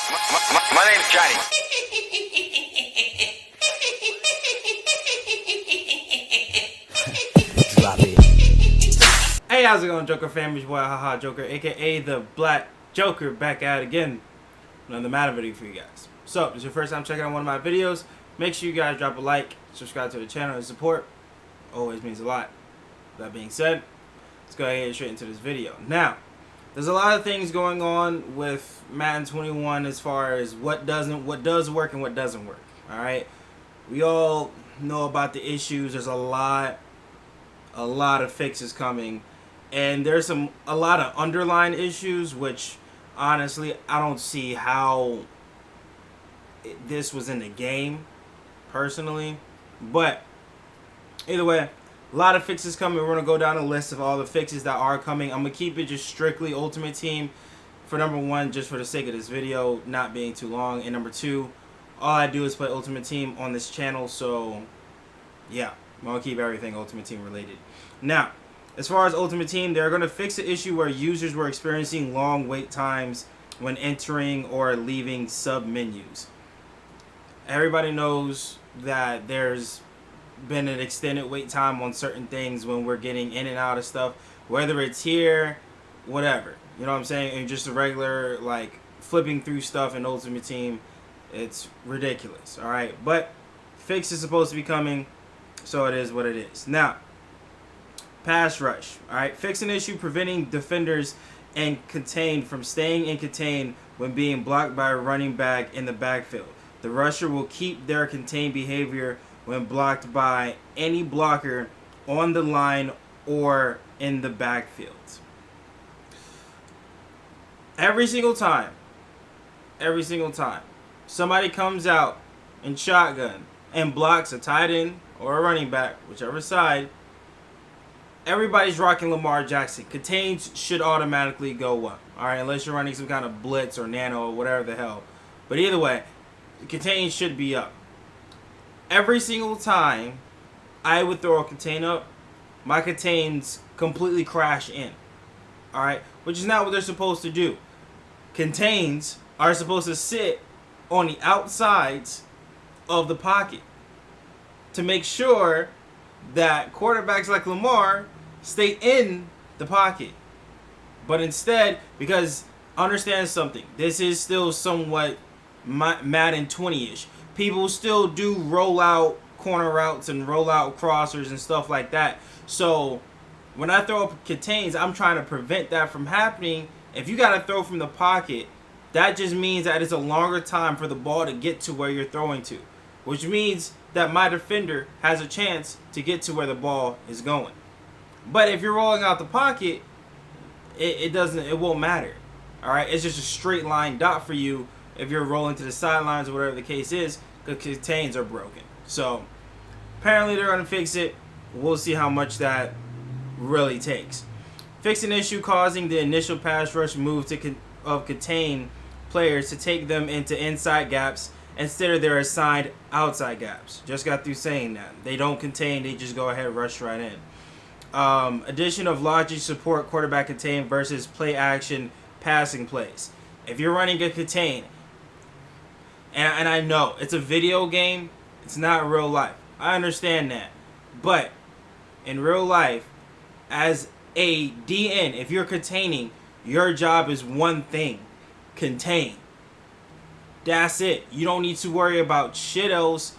My name's Johnny. Drop it. Hey, how's it going, Joker fam? It's your boy, Haha Joker, aka the Black Joker, back out again. Another Madden video for you guys. So, if it's your first time checking out one of my videos, make sure you guys drop a like, subscribe to the channel, and support. Always means a lot. That being said, let's go ahead and straight into this video. Now, there's a lot of things going on with Madden 21 as far as what does work and what doesn't work. Alright? We all know about the issues. There's a lot of fixes coming. And there's a lot of underlying issues, which honestly, I don't see how this was in the game, personally. But either way, a lot of fixes coming. We're going to go down a list of all the fixes that are coming. I'm going to keep it just strictly Ultimate Team for number one, just for the sake of this video not being too long. And number two, all I do is play Ultimate Team on this channel. So, yeah, I'm going to keep everything Ultimate Team related. Now, as far as Ultimate Team, they're going to fix the issue where users were experiencing long wait times when entering or leaving sub-menus. Everybody knows that there's been an extended wait time on certain things when we're getting in and out of stuff, whether it's here, whatever, you know what I'm saying, and just a regular like flipping through stuff in Ultimate Team. It's ridiculous. All right, but fix is supposed to be coming, so it is what it is. Now, pass rush. All right, fix an issue preventing defenders and contained from staying in contained when being blocked by a running back in the backfield. The rusher will keep their contained behavior when blocked by any blocker on the line or in the backfield. Every single time somebody comes out in shotgun and blocks a tight end or a running back, whichever side, everybody's rocking Lamar Jackson. Contains should automatically go up. Alright, unless you're running some kind of blitz or nano or whatever the hell. But either way, contains should be up. Every single time I would throw a contain up, my contains completely crash in. Alright? Which is not what they're supposed to do. Contains are supposed to sit on the outsides of the pocket to make sure that quarterbacks like Lamar stay in the pocket. But instead, because understand something, this is still somewhat Madden 20-ish. People still do roll out corner routes and roll out crossers and stuff like that. So when I throw up contains, I'm trying to prevent that from happening. If you got to throw from the pocket, that just means that it's a longer time for the ball to get to where you're throwing to, which means that my defender has a chance to get to where the ball is going. But if you're rolling out the pocket, it won't matter. All right, it's just a straight line dot for you if you're rolling to the sidelines or whatever the case is, because contains are broken. So apparently they're going to fix it. We'll see how much that really takes. Fix an issue causing the initial pass rush move of contain players to take them into inside gaps instead of their assigned outside gaps. Just got through saying that. They don't contain, they just go ahead and rush right in. Addition of logic support quarterback contain versus play action passing plays. If you're running a contain, and I know it's a video game, it's not real life. I understand that. But in real life, as a DN, if you're containing, your job is one thing: contain. That's it. You don't need to worry about shit else.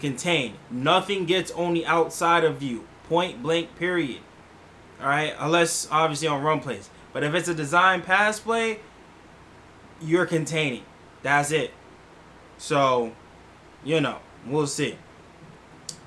Contain. Nothing gets on the outside of you. Point blank, period. Alright? Unless, obviously, on run plays. But if it's a design pass play, you're containing. That's it. So, you know, we'll see.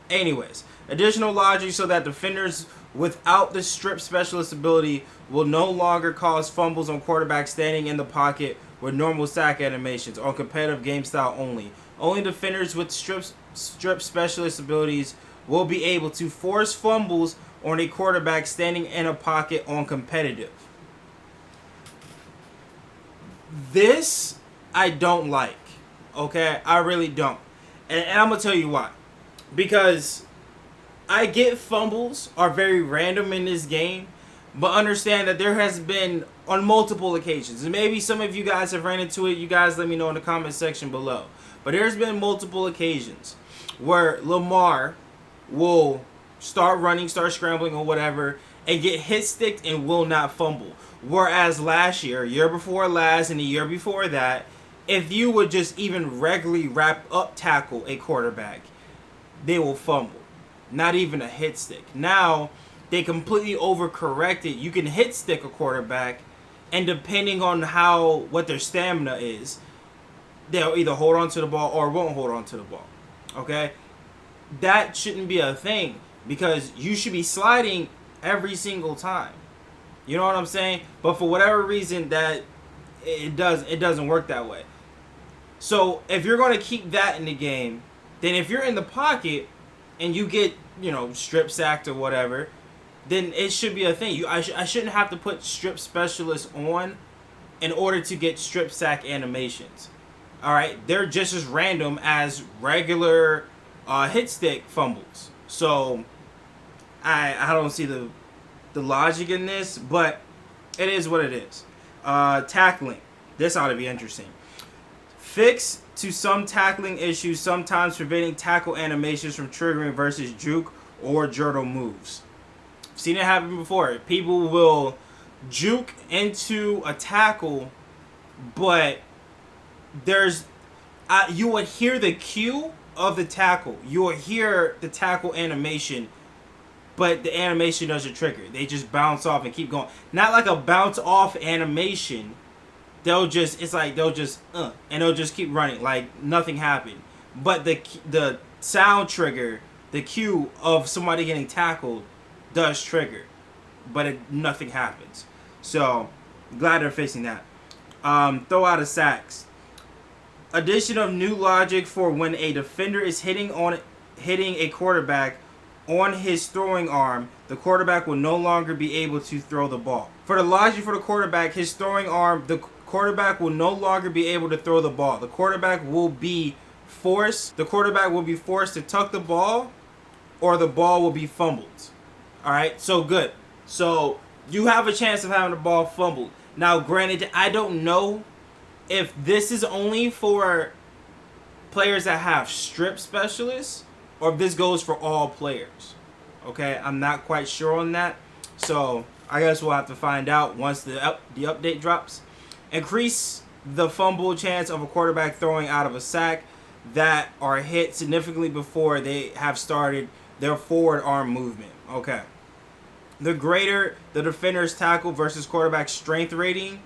Anyways, additional logic so that defenders without the strip specialist ability will no longer cause fumbles on quarterbacks standing in the pocket with normal sack animations on competitive game style only. Only defenders with strip specialist abilities will be able to force fumbles on a quarterback standing in a pocket on competitive. This I don't like. Okay? I really don't. And I'm going to tell you why. Because I get fumbles are very random in this game, But understand that there has been on multiple occasions, and maybe some of you guys have ran into it. You guys let me know in the comment section below. But there's been multiple occasions where Lamar will start running, start scrambling or whatever, and get hit sticked and will not fumble. Whereas last year before last, and the year before that, if you would just even regularly wrap up tackle a quarterback, they will fumble. Not even a hit stick. Now, they completely overcorrected. You can hit stick a quarterback, and depending on what their stamina is, they'll either hold on to the ball or won't hold on to the ball. Okay? That shouldn't be a thing, because you should be sliding every single time. You know what I'm saying? But for whatever reason, that it doesn't work that way. So if you're going to keep that in the game, then if you're in the pocket and you get, strip sacked or whatever, then it should be a thing. I shouldn't have to put strip specialists on in order to get strip sack animations. All right, they're just as random as regular hit stick fumbles. So I don't see the logic in this, but it is what it is. Tackling. This ought to be interesting. Fix to some tackling issues, sometimes preventing tackle animations from triggering versus juke or jurtle moves. Seen it happen before. People will juke into a tackle, but you would hear the cue of the tackle. You will hear the tackle animation, but the animation doesn't trigger. They just bounce off and keep going. Not like a bounce off animation. And they'll just keep running like nothing happened. But the sound trigger, the cue of somebody getting tackled, does trigger, but nothing happens. So glad they're fixing that. Throw out of sacks. Addition of new logic for when a defender is hitting a quarterback on his throwing arm, the quarterback will no longer be able to throw the ball. For the logic for the quarterback, his throwing arm, the quarterback will no longer be able to throw the ball. The quarterback will be forced to tuck the ball, or the ball will be fumbled. All right, so good. So you have a chance of having the ball fumbled. Now, granted, I don't know if this is only for players that have strip specialists, or if this goes for all players. Okay, I'm not quite sure on that. So I guess we'll have to find out once the update drops. Increase the fumble chance of a quarterback throwing out of a sack that are hit significantly before they have started their forward arm movement. Okay. The greater the defender's tackle versus quarterback strength rating,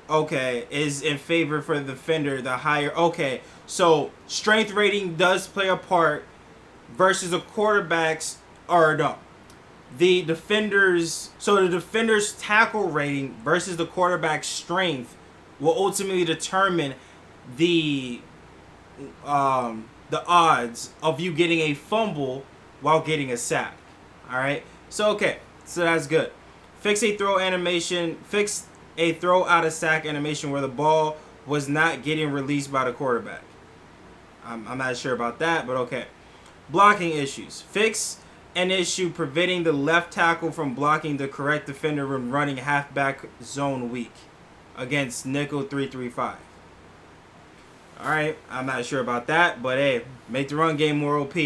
is in favor for the defender, the higher. Okay, so strength rating does play a part versus a quarterback's, or no. The defender's tackle rating versus the quarterback's strength will ultimately determine the odds of you getting a fumble while getting a sack. All right. So that's good. Fix a throw out of sack animation where the ball was not getting released by the quarterback. I'm not sure about that, but okay. Blocking issues. Fix an issue preventing the left tackle from blocking the correct defender when running halfback zone weak against nickel 3-3-5. Alright, I'm not sure about that, but hey, make the run game more OP.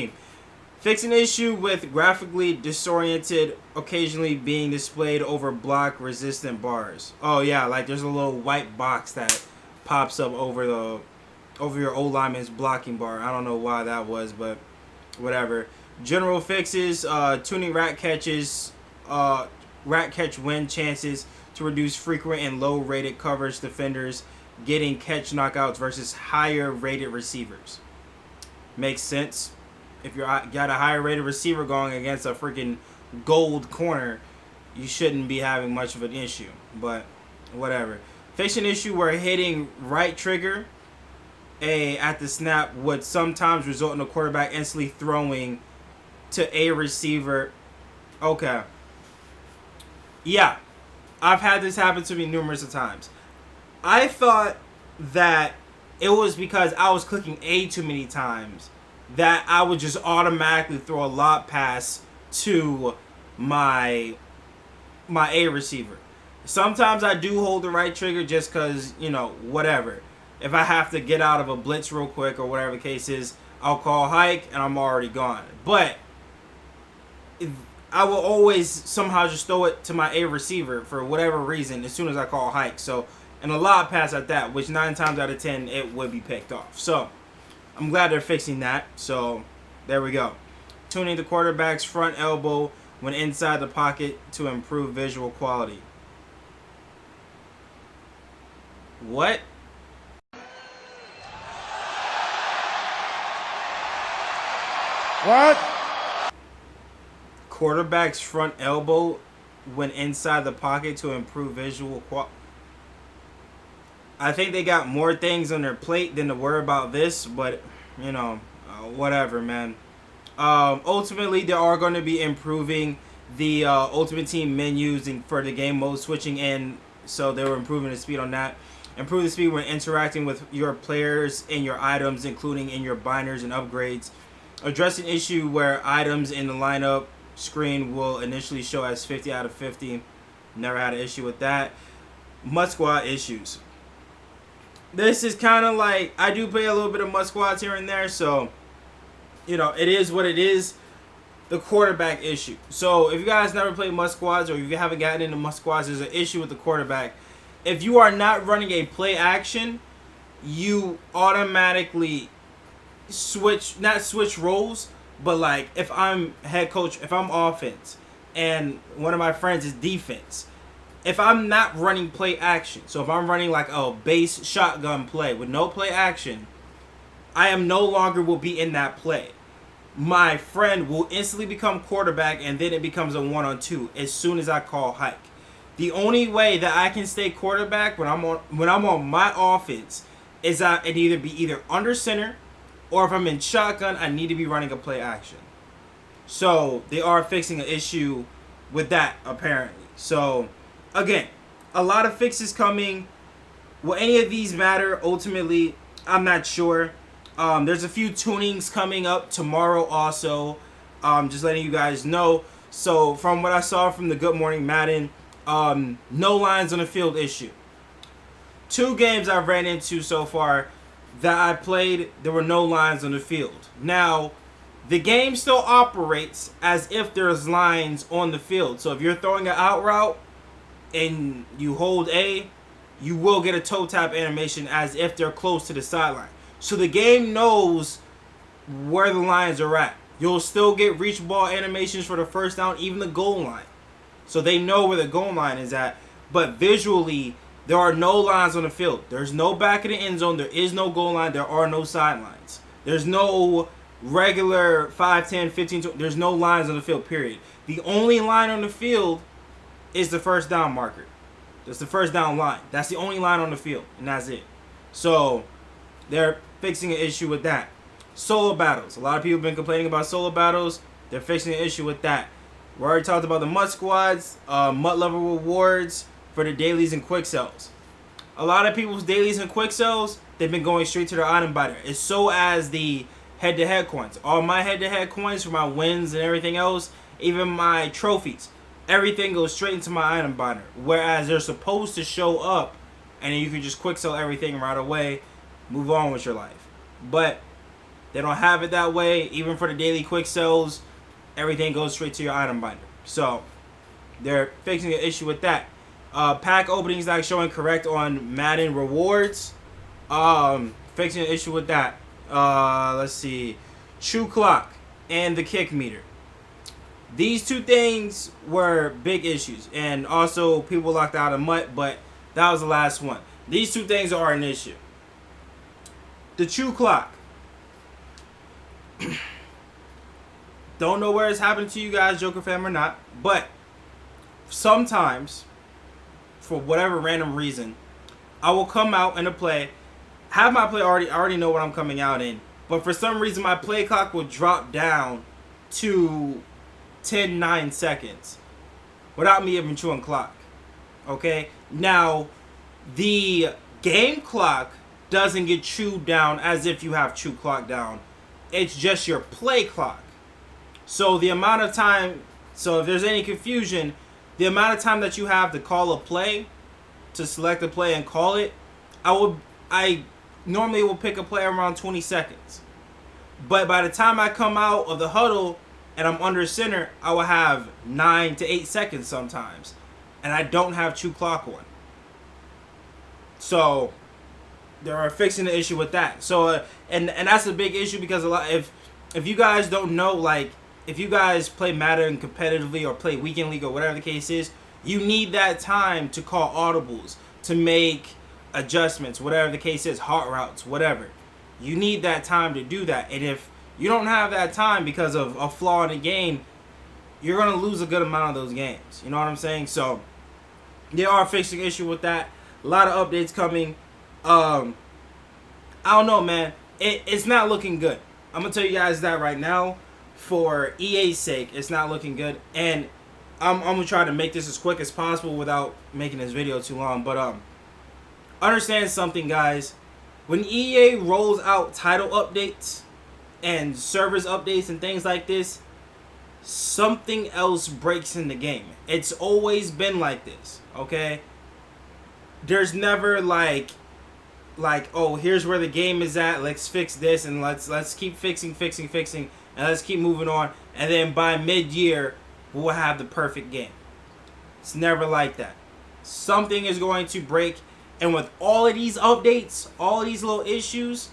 Fix an issue with graphically disoriented occasionally being displayed over block resistant bars. Oh yeah, like there's a little white box that pops up over your O-lineman's blocking bar. I don't know why that was, but whatever. General fixes, tuning rat catch win chances to reduce frequent and low rated coverage defenders getting catch knockouts versus higher rated receivers. Makes sense. If you got a higher rated receiver going against a freaking gold corner, you shouldn't be having much of an issue, but whatever. Fix an issue where hitting right trigger at the snap would sometimes result in a quarterback instantly throwing to a receiver. Okay. Yeah. I've had this happen to me numerous of times. I thought that it was because I was clicking A too many times that I would just automatically throw a lob pass to my my A receiver. Sometimes I do hold the right trigger just because, whatever. If I have to get out of a blitz real quick or whatever the case is, I'll call hike and I'm already gone. But I will always somehow just throw it to my A receiver for whatever reason as soon as I call hike. So, and a lot of pass at that, which 9 times out of 10 it would be picked off. So, I'm glad they're fixing that. So, there we go. Tuning the quarterback's front elbow when inside the pocket to improve visual quality. What? What? Quarterback's front elbow when inside the pocket to improve visual quality. I think they got more things on their plate than to worry about this, but whatever, man. Ultimately, they are going to be improving the Ultimate Team menus for the game mode switching in, so they were improving the speed on that. Improve the speed when interacting with your players and your items, including in your binders and upgrades. Address an issue where items in the lineup screen will initially show as 50 out of 50. Never had an issue with that. Mud squad issues. This is kind of like, I do play a little bit of mud squads here and there, so it is what it is. The quarterback issue. So if you guys never played mud squads, or if you haven't gotten into mud squads, there's an issue with the quarterback. If you are not running a play action, you automatically not switch roles, but like if I'm head coach, if I'm offense, and one of my friends is defense, if I'm not running play action, so if I'm running like a base shotgun play with no play action, I am no longer will be in that play. My friend will instantly become quarterback, and then it becomes a 1-on-2 as soon as I call hike. The only way that I can stay quarterback when I'm on my offense is that it either be under center, or if I'm in shotgun, I need to be running a play action. So they are fixing an issue with that apparently. So again, a lot of fixes coming. Will any of these matter ultimately? I'm not sure. There's a few tunings coming up tomorrow also. Just letting you guys know. So from what I saw from the Good Morning Madden, no lines on the field issue. 2 games I've ran into so far that I played, there were no lines on the field. Now, the game still operates as if there's lines on the field. So if you're throwing an out route and you hold A, you will get a toe tap animation as if they're close to the sideline. So the game knows where the lines are at. You'll still get reach ball animations for the first down, even the goal line. So they know where the goal line is at. But visually, there are no lines on the field. There's no back of the end zone. There is no goal line. There are no sidelines. There's no regular 5, 10, 15, 20. There's no lines on the field, period. The only line on the field is the first down marker. That's the first down line. That's the only line on the field, and that's it. So they're fixing an issue with that. Solo battles. A lot of people have been complaining about solo battles. They're fixing an issue with that. We already talked about the MUT squads, MUT level rewards for the dailies and quick sells. A lot of people's dailies and quick sells, they've been going straight to their item binder. It's so as the head-to-head coins. All my head-to-head coins for my wins and everything else, even my trophies, everything goes straight into my item binder. Whereas they're supposed to show up, and then you can just quick sell everything right away, move on with your life. But they don't have it that way. Even for the daily quick sells, everything goes straight to your item binder. So they're fixing an issue with that. Pack openings not showing correct on Madden rewards. Fixing an issue with that. Let's see. True clock and the kick meter. These 2 things were big issues. And also people locked out of MUT, but that was the last one. These 2 things are an issue. The true clock. Don't know where it's happened to you guys, Joker fam or not, but sometimes, for whatever random reason, I will come out in a play, have my play I already know what I'm coming out in, but for some reason my play clock will drop down to 10-9 seconds without me even chewing clock. Okay? Now, the game clock doesn't get chewed down as if you have chew clock down. It's just your play clock. So the amount of time, so if there's any confusion, the amount of time that you have to call a play, to select a play and call it, I normally will pick a play around 20 seconds. But by the time I come out of the huddle and I'm under center, I will have 9 to 8 seconds sometimes. And I don't have true clock on. So they are fixing the issue with that. So and that's a big issue because a lot, if you guys don't know, like if you guys play Madden competitively or play weekend league or whatever the case is, you need that time to call audibles, to make adjustments, whatever the case is, hot routes, whatever. You need that time to do that. And if you don't have that time because of a flaw in the game, you're going to lose a good amount of those games. You know what I'm saying? So they are fixing the issue with that. A lot of updates coming. I don't know, man. It's not looking good. I'm going to tell you guys that right now. For EA's sake, it's not looking good. And I'm going to try to make this as quick as possible without making this video too long. But understand something, guys. When EA rolls out title updates and servers updates and things like this, something else breaks in the game. It's always been like this, okay? There's never like oh, here's where the game is at, let's fix this and let's keep fixing and let's keep moving on, and then by mid-year we'll have the perfect game. It's never like that. Something is going to break, and with all of these updates, all of these little issues,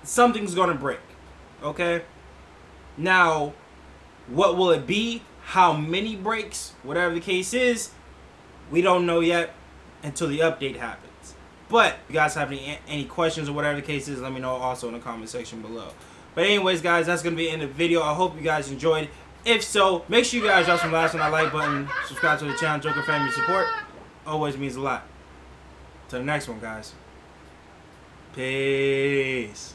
something's going to break, okay? Now, what will it be? How many breaks? Whatever the case is, we don't know yet until the update happens. But if you guys have any questions or whatever the case is, let me know also in the comment section below. But anyways, guys, that's going to be the end of the video. I hope you guys enjoyed. If so, make sure you guys drop some likes on that like button. Subscribe to the channel. Joker family support always means a lot. Till the next one, guys. Peace.